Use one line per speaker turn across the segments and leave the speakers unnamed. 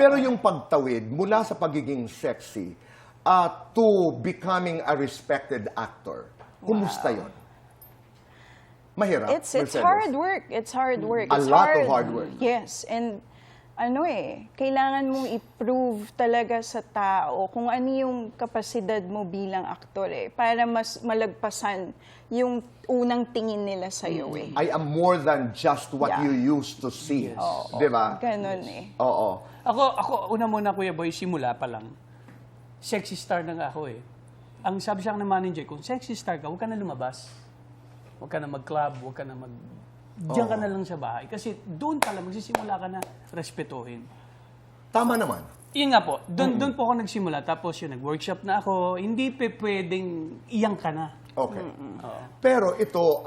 Pero yung pagtawid mula sa pagiging sexy to becoming a respected actor, kumusta yun? Mahirap?
It's hard work. It's hard work.
A
It's
lot of hard work.
Yes. And kailangan mong i-prove talaga sa tao kung ano yung kapasidad mo bilang aktor para mas malagpasan yung unang tingin nila sa'yo
I am more than just what you used to see.
Oo.
Di ba?
Ganon
Oo.
Ako, una muna, Kuya Boy, simula pa lang. Sexy star na nga ako Ang sabi sa akin ng manager, kung sexy star ka, huwag ka na lumabas. Huwag ka na mag-club, huwag ka na diyan ka na lang sa bahay. Kasi doon pala, magsisimula ka na respetuhin.
Tama naman.
Yun nga po, doon po ako nagsimula. Tapos yun, nag-workshop na ako. Hindi pwedeng iyang ka na.
Okay. Pero ito,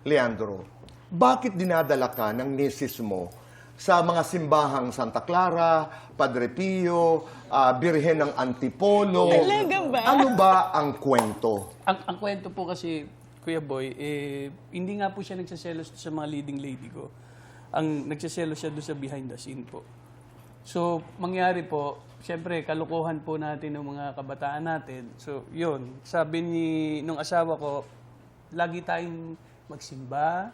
Leandro, bakit dinadala ka ng misis mo sa mga simbahang Santa Clara, Padre Pio, Birhen ng Antipolo?
Talaga ba?
Ano ba ang kwento?
Ang kwento po kasi, Kuya Boy, hindi nga po siya nagsaselos sa mga leading lady ko. Ang nagsaselos siya doon sa behind the scene po. So, mangyari po, siyempre, kalukuhan po natin ng mga kabataan natin. So, yun. Sabi nung asawa ko, lagi tayong magsimba,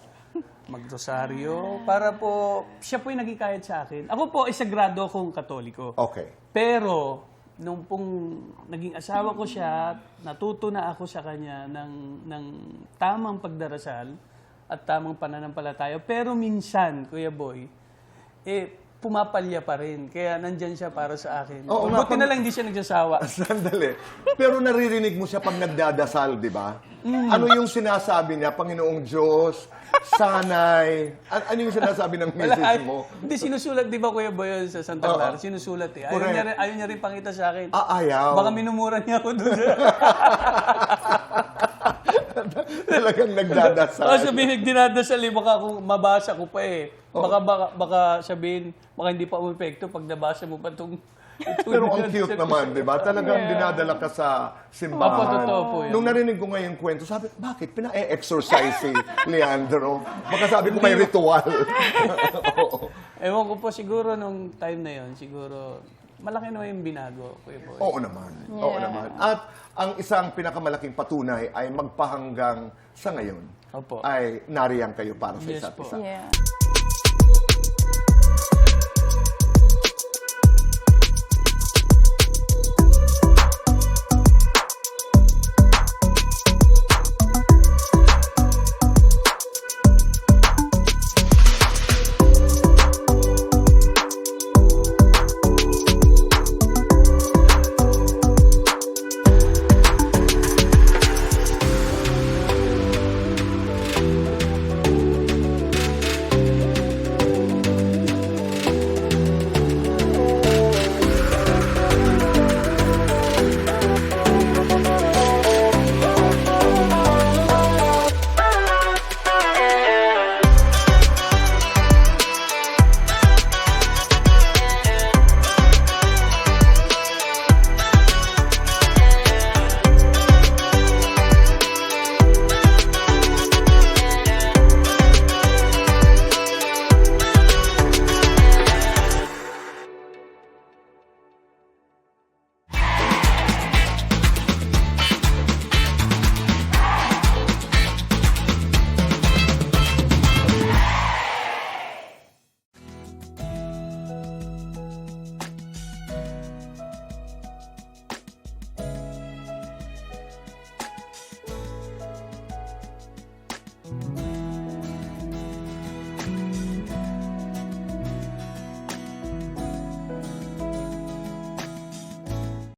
magrosaryo, para po, siya po yung nagikayat sa akin. Ako po, isagrado akong Katoliko.
Okay.
Pero, nung pong naging asawa ko siya, natuto na ako sa kanya ng tamang pagdarasal at tamang pananampalataya. Pero minsan, Kuya Boy, pumapalya pa rin. Kaya nandyan siya para sa akin.
Oo,
Buti na lang hindi siya nagsasawa.
Sandali. Pero naririnig mo siya pag nagdadasal, di ba? Ano yung sinasabi niya? Panginoong Diyos, sanay. Ano yung sinasabi ng misis mo?
Hindi, sinusulat, di ba, Kuya Boy, yun sa Santa Clara? Sinusulat Ayaw niya rin pangita sa akin.
Ayaw.
Baka minumura niya ako doon.
Talagang nagdadasal.
Sabihin, dinadasal baka kung mabasa ko pa Baka sabihin, baka hindi pa umepekto pag nabasa mo pa itong...
Pero ang cute naman, di ba? Talagang dinadala ka sa simbahan.
Totoo po yan.
Nung narinig ko ngayon kwento, sabi, bakit? Pina-exercise si Leandro. Baka sabi ko may ritual.
Ewan ko po, siguro nung time na yon, siguro malaki na yung binago, Kuya Boy.
Oo naman. Oo naman. At ang isang pinakamalaking patunay ay magpahanggang sa ngayon
Opo.
ay nariyan kayo para sa
Yes
isa't
po.
isa.
Yeah.